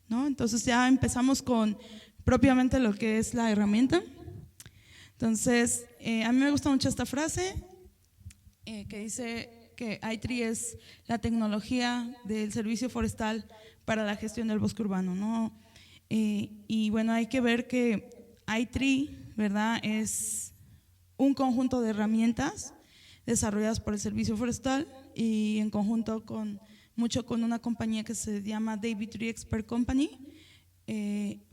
¿No? Entonces ya empezamos con propiamente lo que es la herramienta. Entonces, a mí me gusta mucho esta frase que dice que iTree es la tecnología del servicio forestal para la gestión del bosque urbano, ¿no? Y bueno, hay que ver que iTree, ¿verdad?, es un conjunto de herramientas desarrolladas por el servicio forestal y en conjunto con una compañía que se llama David Tree Expert Company,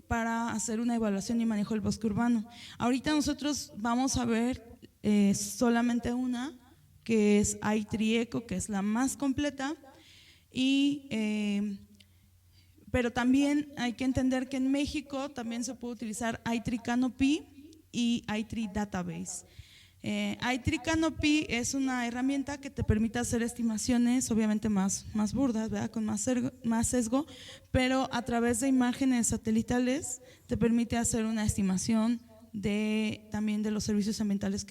para hacer una evaluación y manejo del bosque urbano. Ahorita nosotros vamos a ver solamente una, que es iTree Eco, que es la más completa, pero también hay que entender que en México también se puede utilizar iTree Canopy y iTree Database. iTree Canopy es una herramienta que te permite hacer estimaciones, obviamente más burdas, ¿verdad?, con más sesgo, pero a través de imágenes satelitales te permite hacer una estimación también de los servicios ambientales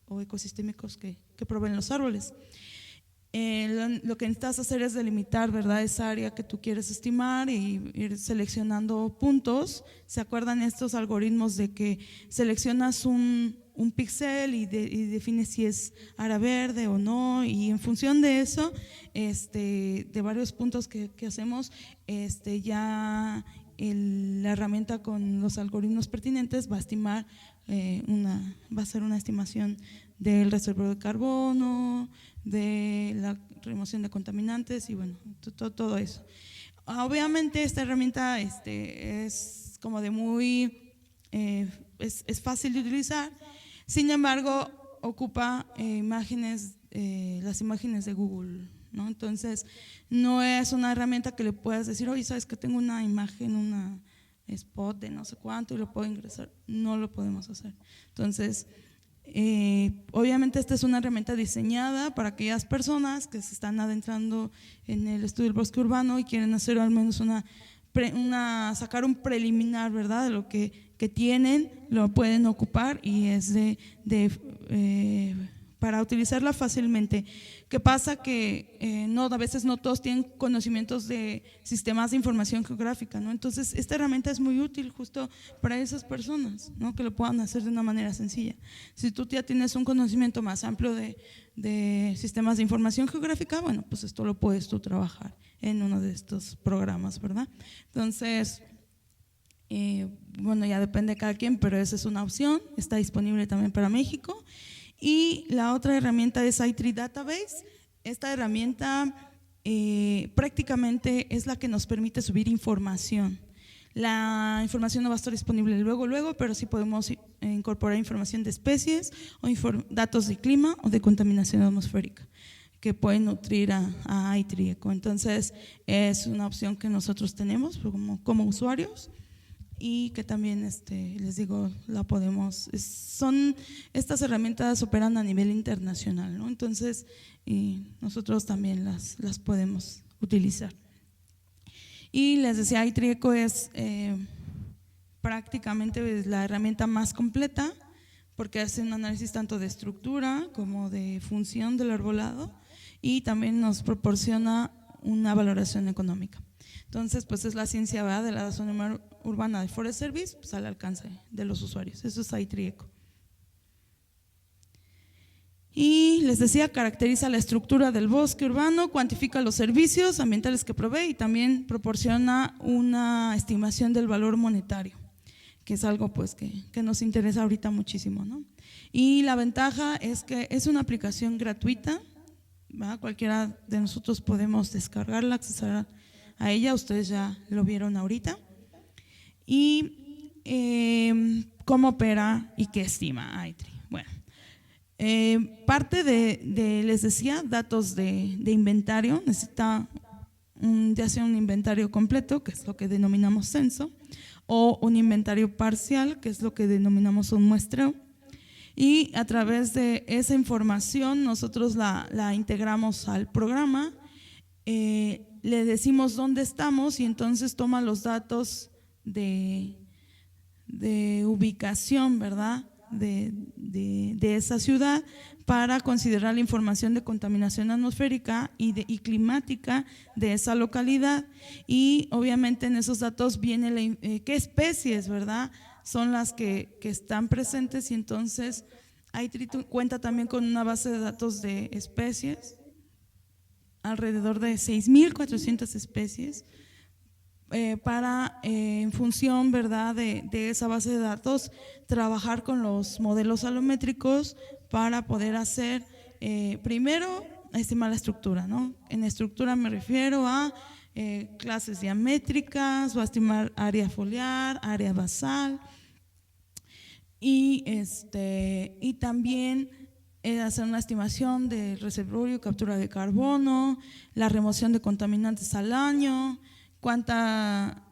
o ecosistémicos que proveen los árboles. Lo que necesitas hacer es delimitar, ¿verdad?, esa área que tú quieres estimar y ir seleccionando puntos. ¿Se acuerdan estos algoritmos de que seleccionas un píxel y defines si es área verde o no? Y en función de eso, de varios puntos que hacemos, ya la herramienta con los algoritmos pertinentes va a estimar va a hacer una estimación del reservorio de carbono, de la remoción de contaminantes y bueno, todo eso. Obviamente esta herramienta es como de muy, es fácil de utilizar, sin embargo ocupa las imágenes de Google, ¿no? Entonces no es una herramienta que le puedas decir, oye, sabes que tengo una imagen, una spot de no sé cuánto y lo puedo ingresar. No lo podemos hacer. Entonces obviamente esta es una herramienta diseñada para aquellas personas que se están adentrando en el estudio del bosque urbano y quieren hacer al menos sacar un preliminar, ¿verdad?, de lo que tienen, lo pueden ocupar y es para utilizarla fácilmente. ¿Qué pasa? Que a veces no todos tienen conocimientos de sistemas de información geográfica, ¿no? Entonces esta herramienta es muy útil justo para esas personas, ¿no?, que lo puedan hacer de una manera sencilla. Si tú ya tienes un conocimiento más amplio de sistemas de información geográfica, bueno, pues esto lo puedes tú trabajar en uno de estos programas, ¿verdad? Entonces bueno, ya depende de cada quien, pero esa es una opción, está disponible también para México. Y la otra herramienta es iTree Database. Esta herramienta prácticamente es la que nos permite subir información. La información no va a estar disponible luego, pero sí podemos incorporar información de especies o datos de clima o de contaminación atmosférica que pueden nutrir a iTree Eco. Entonces es una opción que nosotros tenemos como usuarios y que también les digo, la podemos, estas herramientas operan a nivel internacional, ¿no? Entonces nosotros también las podemos utilizar. Y les decía, iTree Eco es prácticamente la herramienta más completa porque hace un análisis tanto de estructura como de función del arbolado y también nos proporciona una valoración económica. Entonces, pues es la ciencia, ¿verdad?, de la zona urbana de Forest Service, pues al alcance de los usuarios. Eso es iTree Eco. Y les decía, caracteriza la estructura del bosque urbano, cuantifica los servicios ambientales que provee y también proporciona una estimación del valor monetario, que es algo pues que nos interesa ahorita muchísimo, ¿no? Y la ventaja es que es una aplicación gratuita, ¿verdad? Cualquiera de nosotros podemos descargarla, acceder a ella, ustedes ya lo vieron ahorita. Y cómo opera y qué estima iTree. Bueno, parte les decía, datos de inventario, necesita ya sea un inventario completo, que es lo que denominamos censo, o un inventario parcial, que es lo que denominamos un muestreo. Y a través de esa información nosotros la integramos al programa, le decimos dónde estamos y entonces toma los datos de ubicación, ¿verdad?, de esa ciudad para considerar la información de contaminación atmosférica y climática de esa localidad, y obviamente en esos datos viene qué especies, ¿verdad?, son las que están presentes, y entonces ITRI cuenta también con una base de datos de especies, alrededor de 6,400 especies, para en función, ¿verdad?, de esa base de datos, trabajar con los modelos salométricos para poder hacer, primero, estimar la estructura, ¿no? En estructura me refiero a clases diamétricas, o a estimar área foliar, área basal, y también hacer una estimación del reservorio, captura de carbono, la remoción de contaminantes al año, cuánta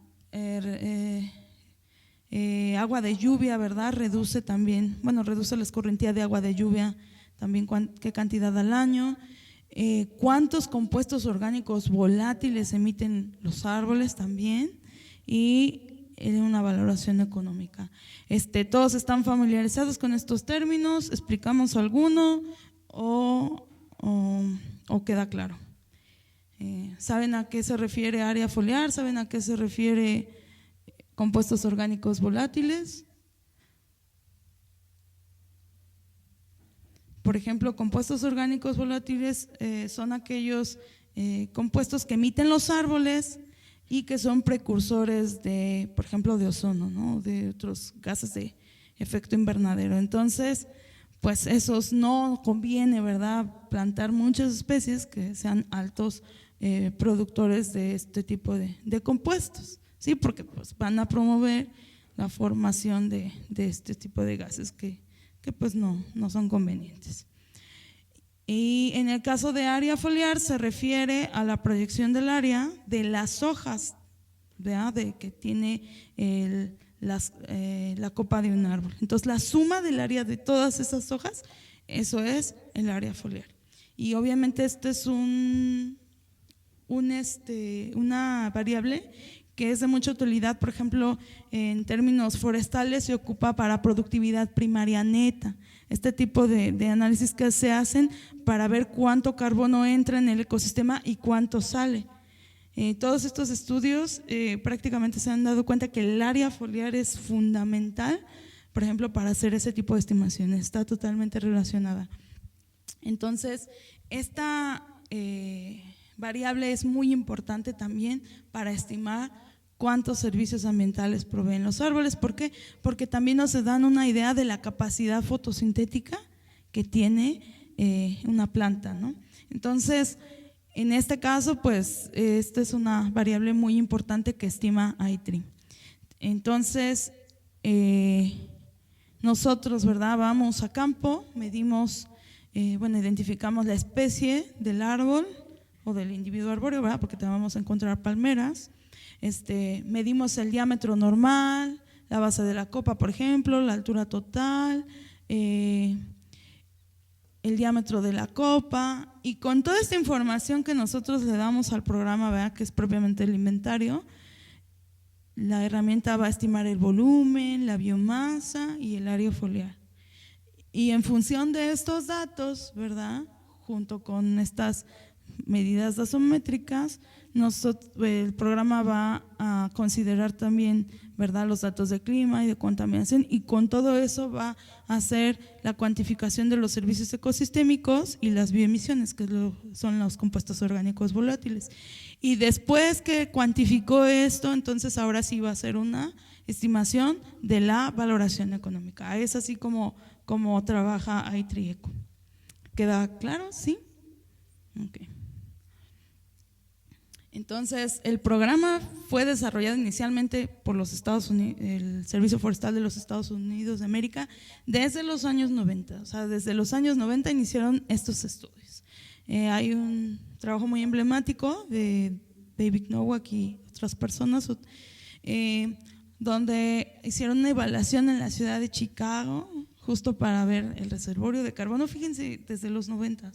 agua de lluvia, ¿verdad?, reduce también, reduce la escorrentía de agua de lluvia, también qué cantidad al año, cuántos compuestos orgánicos volátiles emiten los árboles también, y una valoración económica. ¿Todos están familiarizados con estos términos? ¿Explicamos alguno o queda claro? ¿Saben a qué se refiere área foliar? ¿Saben a qué se refiere compuestos orgánicos volátiles? Por ejemplo, compuestos orgánicos volátiles son aquellos compuestos que emiten los árboles y que son precursores de, por ejemplo, de ozono, ¿no?, de otros gases de efecto invernadero. Entonces, pues esos no conviene, ¿verdad?, plantar muchas especies que sean altos productores de este tipo de compuestos, ¿sí? Porque pues van a promover la formación de este tipo de gases que pues no son convenientes. Y en el caso de área foliar se refiere a la proyección del área de las hojas, ¿verdad?, de que tiene la copa de un árbol. Entonces la suma del área de todas esas hojas, eso es el área foliar. Y obviamente este es una variable que es de mucha utilidad. Por ejemplo, en términos forestales se ocupa para productividad primaria neta. Este tipo de análisis que se hacen para ver cuánto carbono entra en el ecosistema y cuánto sale. Todos estos estudios prácticamente se han dado cuenta que el área foliar es fundamental, por ejemplo, para hacer ese tipo de estimaciones, está totalmente relacionada. Entonces, esta variable es muy importante también para estimar cuántos servicios ambientales proveen los árboles. ¿Por qué? Porque también nos dan una idea de la capacidad fotosintética que tiene una planta, ¿no? Entonces, en este caso, pues, esta es una variable muy importante que estima ITRI. Entonces, nosotros, ¿verdad?, vamos a campo, medimos, identificamos la especie del árbol o del individuo arbóreo, ¿verdad?, porque te vamos a encontrar palmeras. Medimos el diámetro normal, la base de la copa, por ejemplo, la altura total, el diámetro de la copa, y con toda esta información que nosotros le damos al programa, ¿verdad?, que es propiamente el inventario, la herramienta va a estimar el volumen, la biomasa y el área foliar. Y en función de estos datos, ¿verdad?, junto con estas medidas gasométricas, el programa va a considerar también, ¿verdad?, los datos de clima y de contaminación, y con todo eso va a hacer la cuantificación de los servicios ecosistémicos y las bioemisiones, que son los compuestos orgánicos volátiles. Y después que cuantificó esto, entonces ahora sí va a hacer una estimación de la valoración económica. Es así como trabaja ITRI Eco. ¿Queda claro? ¿Sí? Ok. Entonces, el programa fue desarrollado inicialmente por los Estados Unidos, el Servicio Forestal de los Estados Unidos de América, desde los años 90. O sea, desde los años 90 iniciaron estos estudios. Hay un trabajo muy emblemático de David Nowak y otras personas, donde hicieron una evaluación en la ciudad de Chicago, justo para ver el reservorio de carbono. Fíjense, desde los 90,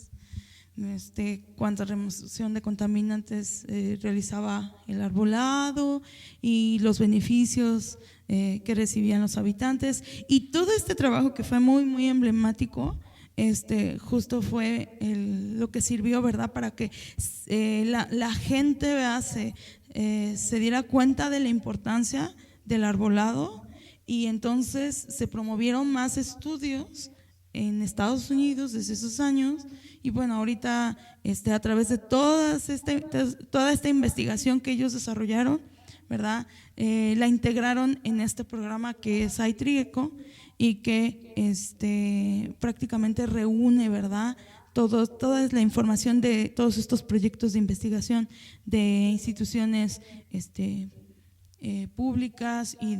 cuánta remoción de contaminantes realizaba el arbolado y los beneficios que recibían los habitantes. Y todo este trabajo que fue muy, muy emblemático, justo fue lo que sirvió, ¿verdad?, para que la gente, ¿verdad?, se diera cuenta de la importancia del arbolado, y entonces se promovieron más estudios en Estados Unidos desde esos años. Y bueno, ahorita a través de toda esta investigación que ellos desarrollaron, ¿verdad?, la integraron en este programa que es iTRI-ECO, y que prácticamente reúne, ¿verdad?, toda la información de todos estos proyectos de investigación de instituciones públicas y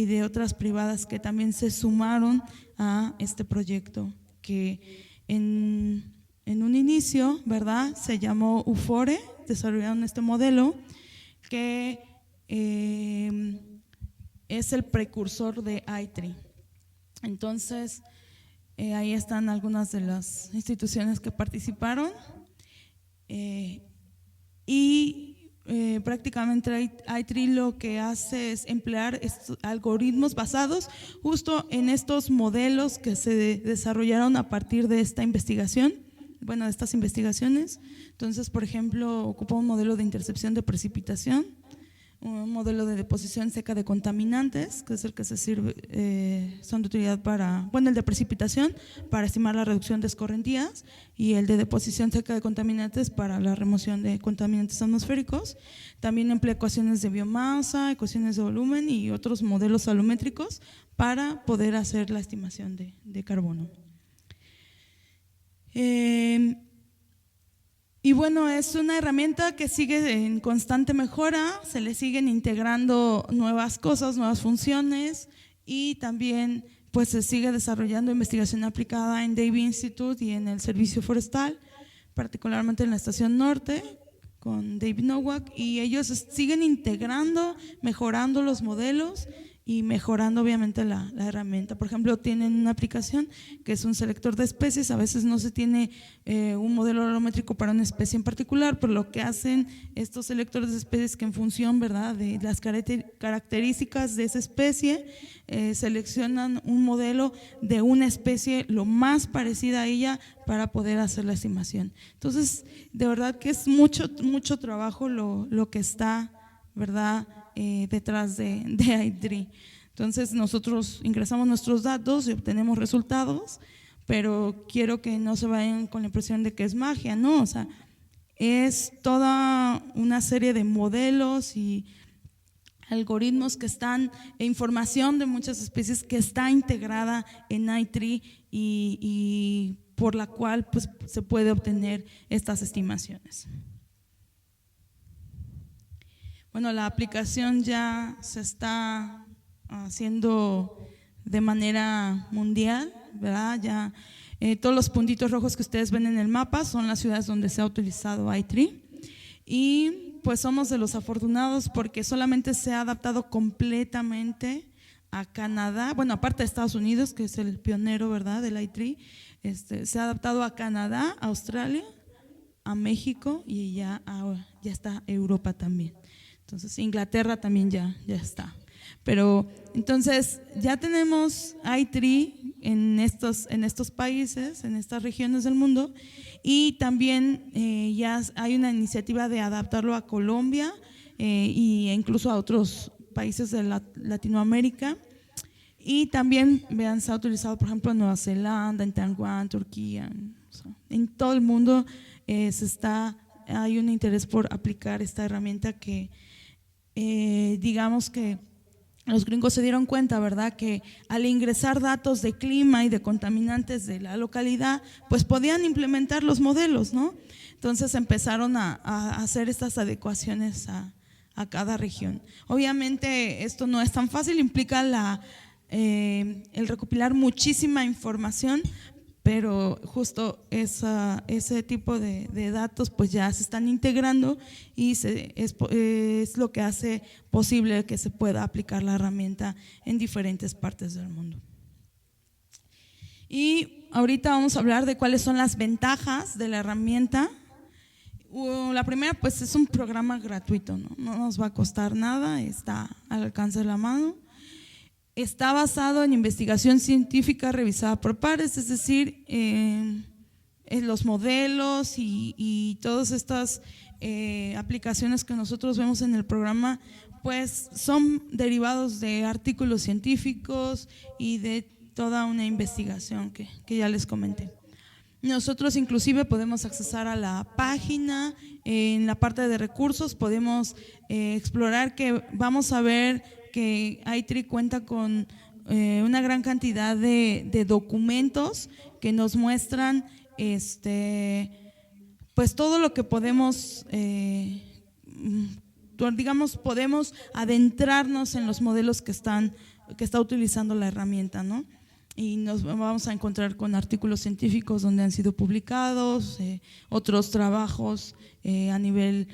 de otras privadas que también se sumaron a este proyecto, que en un inicio, ¿verdad?, se llamó UFORE. Desarrollaron este modelo que es el precursor de iTRI. Entonces, ahí están algunas de las instituciones que participaron, prácticamente iTRI lo que hace es emplear estos algoritmos basados justo en estos modelos que se desarrollaron a partir de esta investigación, de estas investigaciones. Entonces, por ejemplo, ocupa un modelo de intercepción de precipitación, un modelo de deposición seca de contaminantes, que es el que son de utilidad el de precipitación para estimar la reducción de escorrentías, y el de deposición seca de contaminantes para la remoción de contaminantes atmosféricos. También emplea ecuaciones de biomasa, ecuaciones de volumen y otros modelos salométricos para poder hacer la estimación de carbono. Y bueno, es una herramienta que sigue en constante mejora, se le siguen integrando nuevas cosas, nuevas funciones, y también pues se sigue desarrollando investigación aplicada en Davey Institute y en el Servicio Forestal, particularmente en la Estación Norte con David Nowak, y ellos siguen integrando, mejorando los modelos y mejorando obviamente la herramienta. Por ejemplo, tienen una aplicación que es un selector de especies. A veces no se tiene un modelo orométrico para una especie en particular, pero lo que hacen estos selectores de especies, que en función, ¿verdad?, de las características de esa especie, seleccionan un modelo de una especie lo más parecida a ella para poder hacer la estimación. Entonces, de verdad que es mucho trabajo lo que está, ¿verdad?, detrás de iTRI. Entonces nosotros ingresamos nuestros datos y obtenemos resultados, pero quiero que no se vayan con la impresión de que es magia, ¿no? O sea, es toda una serie de modelos y algoritmos que están, e información de muchas especies que está integrada en iTRI, y por la cual pues se puede obtener estas estimaciones. Bueno, la aplicación ya se está haciendo de manera mundial, ¿verdad? Ya todos los puntitos rojos que ustedes ven en el mapa son las ciudades donde se ha utilizado iTRI, y pues somos de los afortunados porque solamente se ha adaptado completamente a Canadá. Bueno, aparte de Estados Unidos, que es el pionero, ¿verdad?, del iTRI, se ha adaptado a Canadá, a Australia, a México, y ya está Europa también. Entonces Inglaterra también ya está. Pero entonces ya tenemos iTRI en estos países, en estas regiones del mundo, y también ya hay una iniciativa de adaptarlo a Colombia e incluso a otros países de Latinoamérica. Y también, vean, se ha utilizado, por ejemplo, en Nueva Zelanda, en Taiwán, Turquía, en todo el mundo hay un interés por aplicar esta herramienta que digamos que los gringos se dieron cuenta, ¿verdad?, que al ingresar datos de clima y de contaminantes de la localidad, pues podían implementar los modelos, ¿no? Entonces empezaron a hacer estas adecuaciones a cada región. Obviamente esto no es tan fácil, implica el recopilar muchísima información, pero justo ese tipo de datos pues ya se están integrando, y es lo que hace posible que se pueda aplicar la herramienta en diferentes partes del mundo. Y ahorita vamos a hablar de cuáles son las ventajas de la herramienta. La primera, pues es un programa gratuito, no nos va a costar nada, está al alcance de la mano. Está basado en investigación científica revisada por pares, es decir, en los modelos y todas estas aplicaciones que nosotros vemos en el programa, pues son derivados de artículos científicos y de toda una investigación que ya les comenté. Nosotros inclusive podemos accesar a la página, en la parte de recursos podemos explorar que vamos a ver que iTree cuenta con una gran cantidad de documentos que nos muestran pues todo lo que podemos, digamos, podemos adentrarnos en los modelos que está utilizando la herramienta, ¿no? Y nos vamos a encontrar con artículos científicos donde han sido publicados, otros trabajos a nivel,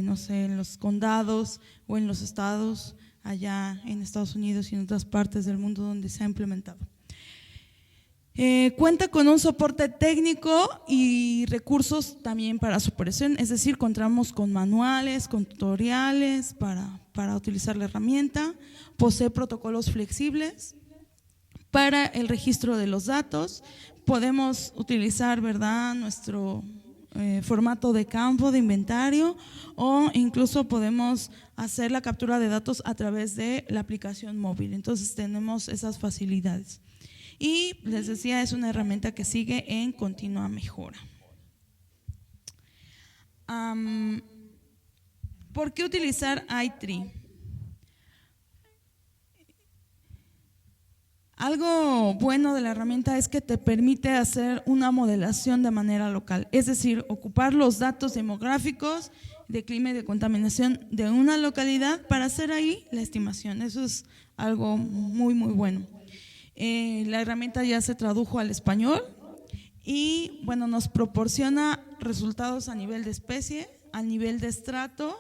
no sé, en los condados o en los estados, allá en Estados Unidos y en otras partes del mundo donde se ha implementado. Cuenta con un soporte técnico y recursos también para su operación, es decir, contamos con manuales, con tutoriales para utilizar la herramienta, posee protocolos flexibles para el registro de los datos, podemos utilizar, ¿verdad?, nuestro formato de campo de inventario o incluso podemos hacer la captura de datos a través de la aplicación móvil, entonces tenemos esas facilidades. Y les decía, es una herramienta que sigue en continua mejora. ¿Por qué utilizar iTree? Algo bueno de la herramienta es que te permite hacer una modelación de manera local, es decir, ocupar los datos demográficos de clima y de contaminación de una localidad para hacer ahí la estimación. Eso es algo muy, muy bueno. La herramienta ya se tradujo al español y bueno, nos proporciona resultados a nivel de especie, a nivel de estrato,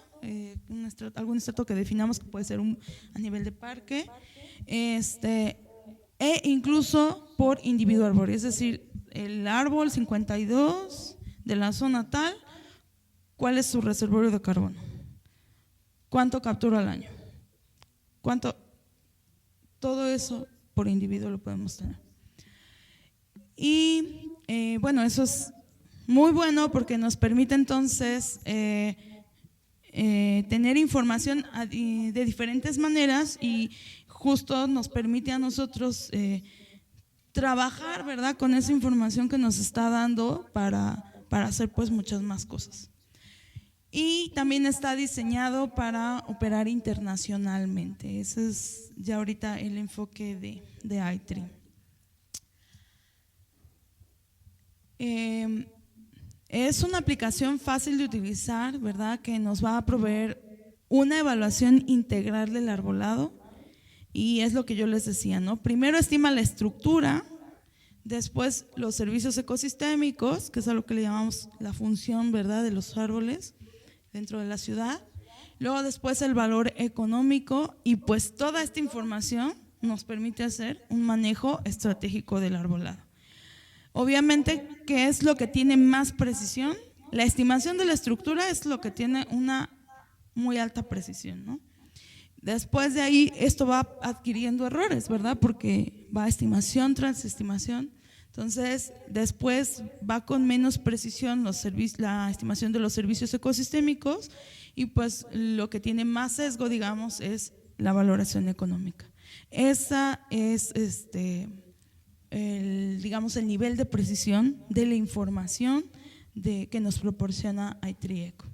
algún estrato que definamos que puede ser a nivel de parque, e incluso por individuo arbóreo, es decir, el árbol 52 de la zona tal, ¿cuál es su reservorio de carbono? ¿Cuánto captura al año? ¿Cuánto? Todo eso por individuo lo podemos tener. Y bueno, eso es muy bueno porque nos permite entonces tener información de diferentes maneras y justo nos permite a nosotros trabajar, ¿verdad?, con esa información que nos está dando para hacer pues muchas más cosas. Y también está diseñado para operar internacionalmente. Ese es ya ahorita el enfoque de iTree. Es una aplicación fácil de utilizar, ¿verdad?, que nos va a proveer una evaluación integral del arbolado. Y es lo que yo les decía, ¿no? Primero estima la estructura, después los servicios ecosistémicos, que es a lo que le llamamos la función, ¿verdad?, de los árboles dentro de la ciudad. Luego después el valor económico y pues toda esta información nos permite hacer un manejo estratégico del arbolado. Obviamente, ¿qué es lo que tiene más precisión? La estimación de la estructura es lo que tiene una muy alta precisión, ¿no? Después de ahí esto va adquiriendo errores, ¿verdad? Porque va estimación tras estimación. Entonces, después va con menos precisión la estimación de los servicios ecosistémicos y pues lo que tiene más sesgo, digamos, es la valoración económica. Esa es digamos, el nivel de precisión de la información que nos proporciona iTree Eco.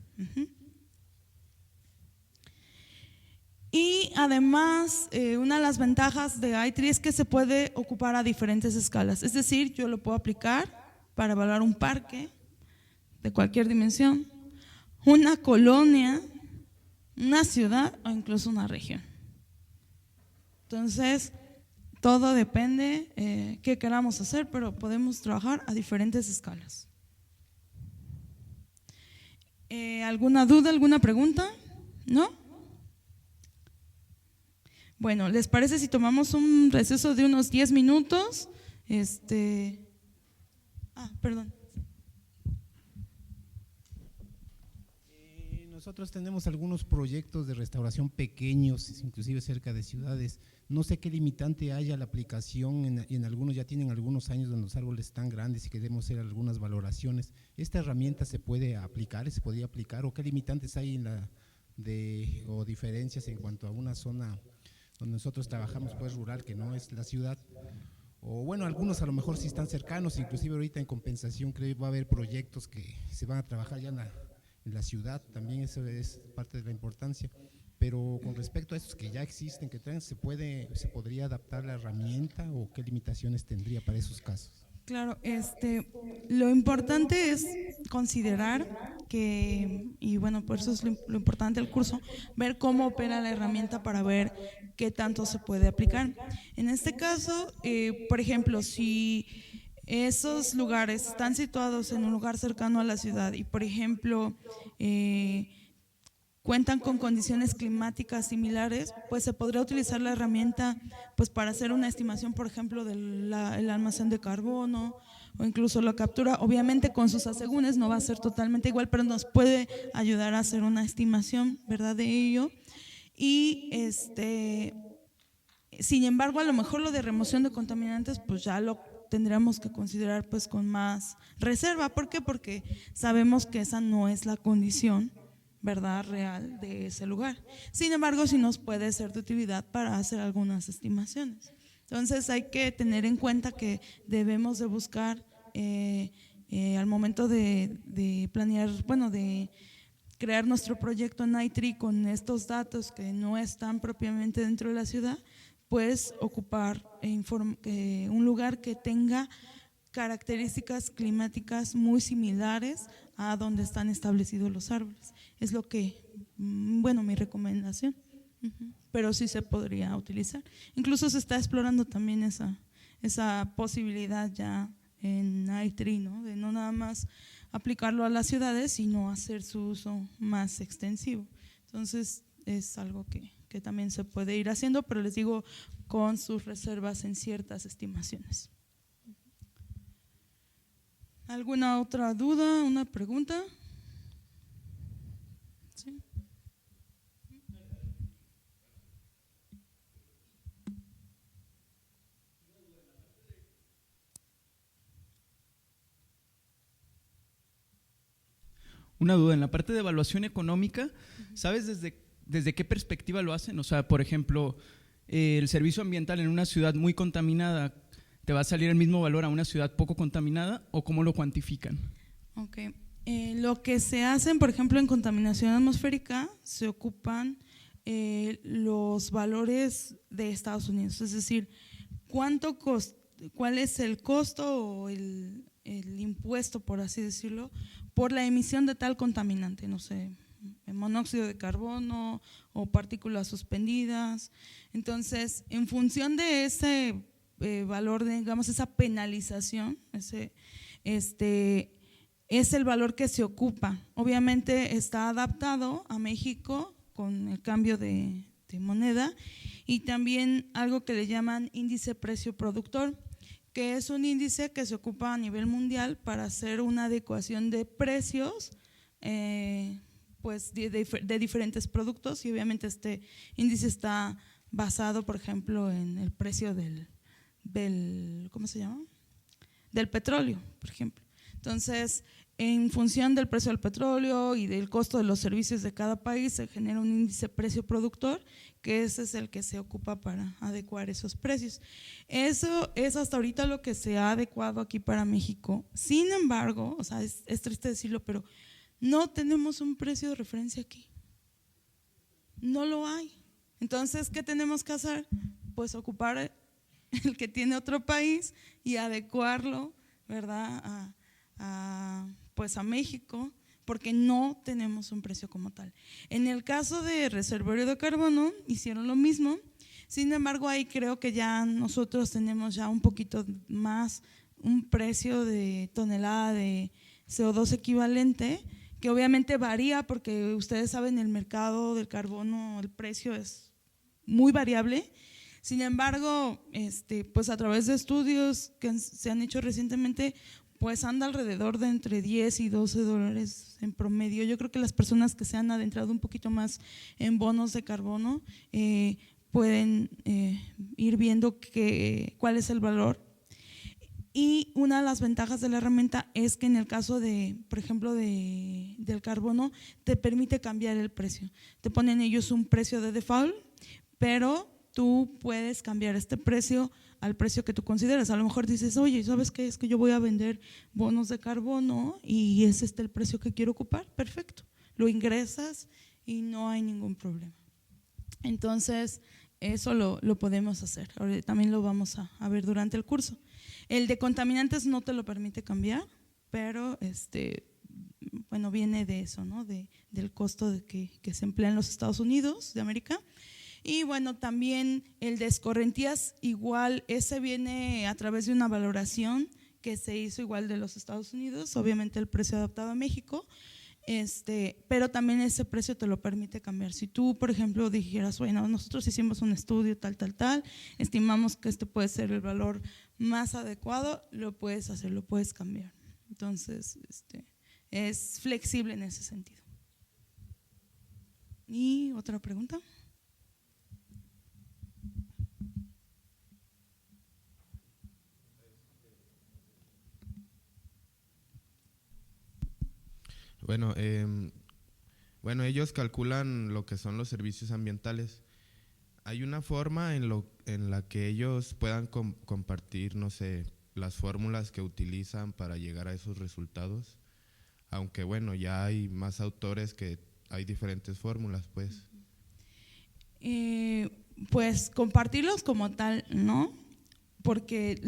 Y además, una de las ventajas de iTree es que se puede ocupar a diferentes escalas. Es decir, yo lo puedo aplicar para evaluar un parque de cualquier dimensión, una colonia, una ciudad o incluso una región. Entonces, todo depende qué queramos hacer, pero podemos trabajar a diferentes escalas. ¿Alguna duda, alguna pregunta? ¿No? Bueno, ¿les parece si tomamos un receso de unos 10 minutos Perdón. Nosotros tenemos algunos proyectos de restauración pequeños, inclusive cerca de ciudades. No sé qué limitante haya la aplicación, en algunos ya tienen algunos años donde los árboles están grandes y queremos hacer algunas valoraciones. ¿Esta herramienta se puede aplicar, se podría aplicar, o qué limitantes hay o diferencias en cuanto a una zona donde nosotros trabajamos, pues rural, que no es la ciudad? O bueno, algunos a lo mejor sí están cercanos, inclusive ahorita en compensación creo que va a haber proyectos que se van a trabajar ya en la ciudad, también eso es parte de la importancia. Pero con respecto a estos que ya existen, que traen, ¿se podría adaptar la herramienta o qué limitaciones tendría para esos casos? Claro, lo importante es considerar que, y bueno, por eso es lo importante del curso, ver cómo opera la herramienta para ver qué tanto se puede aplicar. En este caso, por ejemplo, si esos lugares están situados en un lugar cercano a la ciudad y, por ejemplo, cuentan con condiciones climáticas similares, pues se podría utilizar la herramienta pues para hacer una estimación, por ejemplo, del almacén de carbono o incluso la captura. Obviamente con sus asegúnes no va a ser totalmente igual, pero nos puede ayudar a hacer una estimación, ¿verdad?, de ello. Y sin embargo, a lo mejor lo de remoción de contaminantes pues ya lo tendríamos que considerar pues con más reserva. ¿Por qué? Porque sabemos que esa no es la condición, ¿verdad?, real de ese lugar. Sin embargo, sí nos puede ser de utilidad para hacer algunas estimaciones. Entonces hay que tener en cuenta que debemos de buscar al momento de planear, bueno, de crear nuestro proyecto en iTree con estos datos que no están propiamente dentro de la ciudad, pues ocupar un lugar que tenga características climáticas muy similares a donde están establecidos los árboles. Es lo que, bueno, mi recomendación. Pero sí se podría utilizar. Incluso se está explorando también esa posibilidad ya en iTree, ¿no? De no nada más aplicarlo a las ciudades, sino hacer su uso más extensivo. Entonces es algo que también se puede ir haciendo, pero les digo, con sus reservas en ciertas estimaciones. ¿Alguna otra duda, una pregunta? ¿Sí? Una duda, en la parte de evaluación económica, ¿sabes desde qué perspectiva lo hacen? O sea, por ejemplo, el servicio ambiental en una ciudad muy contaminada, ¿te va a salir el mismo valor a una ciudad poco contaminada o cómo lo cuantifican? Ok, lo que se hacen, por ejemplo, en contaminación atmosférica, se ocupan los valores de Estados Unidos, es decir, cuál es el costo o el impuesto, por así decirlo, por la emisión de tal contaminante, no sé, monóxido de carbono o partículas suspendidas. Entonces, en función de ese valor, digamos, esa penalización, es el valor que se ocupa. Obviamente está adaptado a México con el cambio de moneda, y también algo que le llaman índice precio productor, que es un índice que se ocupa a nivel mundial para hacer una adecuación de precios pues de diferentes productos, y obviamente este índice está basado, por ejemplo, en el precio del ¿cómo se llama?, del petróleo, por ejemplo. Entonces, en función del precio del petróleo y del costo de los servicios de cada país, se genera un índice precio productor, que ese es el que se ocupa para adecuar esos precios. Eso es hasta ahorita lo que se ha adecuado aquí para México. Sin embargo, o sea, es triste decirlo, pero no tenemos un precio de referencia aquí. No lo hay. Entonces, ¿qué tenemos que hacer? Pues ocupar el que tiene otro país y adecuarlo, ¿verdad?, pues a México, porque no tenemos un precio como tal. En el caso de reservorio de carbono hicieron lo mismo, sin embargo ahí creo que ya nosotros tenemos ya un poquito más un precio de tonelada de CO2 equivalente, que obviamente varía porque ustedes saben, el mercado del carbono, el precio es muy variable. Sin embargo, pues a través de estudios que se han hecho recientemente, pues anda alrededor de entre 10 y 12 dólares en promedio. Yo creo que las personas que se han adentrado un poquito más en bonos de carbono pueden ir viendo cuál es el valor. Y una de las ventajas de la herramienta es que en el caso de, por ejemplo, del carbono, te permite cambiar el precio. Te ponen ellos un precio de default, pero tú puedes cambiar este precio al precio que tú consideres. A lo mejor dices, oye, ¿sabes qué? Es que yo voy a vender bonos de carbono y es el precio que quiero ocupar. Perfecto, lo ingresas y no hay ningún problema. Entonces, eso lo podemos hacer. Ahora también lo vamos a ver durante el curso. El de contaminantes no te lo permite cambiar, pero bueno, viene de eso, ¿no? Del costo de que se emplea en los Estados Unidos de América. Y bueno, también el de escorrentías, igual, ese viene a través de una valoración que se hizo igual de los Estados Unidos, obviamente el precio adaptado a México, pero también ese precio te lo permite cambiar. Si tú, por ejemplo, dijeras, bueno, nosotros hicimos un estudio tal, estimamos que este puede ser el valor más adecuado, lo puedes hacer, lo puedes cambiar. Entonces, es flexible en ese sentido. ¿Y otra pregunta? Bueno, ellos calculan lo que son los servicios ambientales. ¿Hay una forma en la que ellos puedan compartir, no sé, las fórmulas que utilizan para llegar a esos resultados? Aunque bueno, ya hay más autores que hay diferentes fórmulas, pues. Pues compartirlos como tal, ¿no? Porque,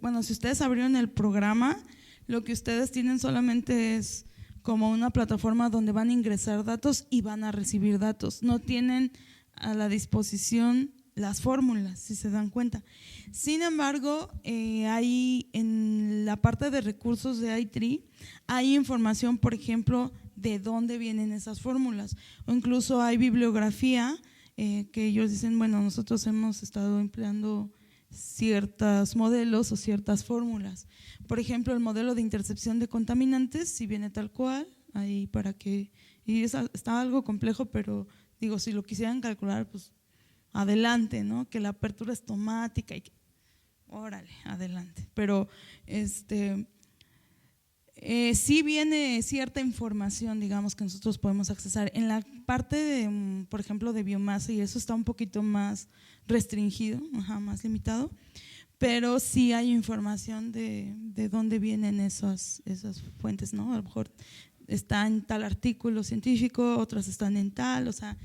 bueno, si ustedes abrieron el programa, lo que ustedes tienen solamente es como una plataforma donde van a ingresar datos y van a recibir datos. No tienen a la disposición las fórmulas, si se dan cuenta. Sin embargo, hay en la parte de recursos de i3, hay información, por ejemplo, de dónde vienen esas fórmulas. O incluso hay bibliografía que ellos dicen, bueno, nosotros hemos estado empleando ciertos modelos o ciertas fórmulas. Por ejemplo, el modelo de intercepción de contaminantes, si viene tal cual, ahí para que, y está algo complejo, pero digo, si lo quisieran calcular, pues adelante, ¿no? Que la apertura es automática y que, órale, adelante. Pero sí viene cierta información, digamos, que nosotros podemos accesar. En la parte de, por ejemplo, de biomasa, y eso está un poquito más restringido, más limitado, pero sí hay información de dónde vienen esas fuentes, ¿no? A lo mejor está en tal artículo científico, otras están en tal, o sea,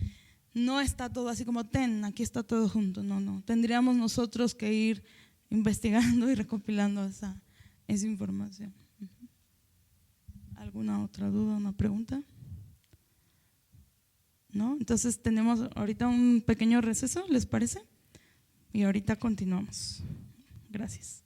no está todo así como aquí está todo junto, no. Tendríamos nosotros que ir investigando y recopilando esa información. ¿Alguna otra duda, una pregunta? ¿No? Entonces tenemos ahorita un pequeño receso, ¿les parece? Y ahorita continuamos. Gracias.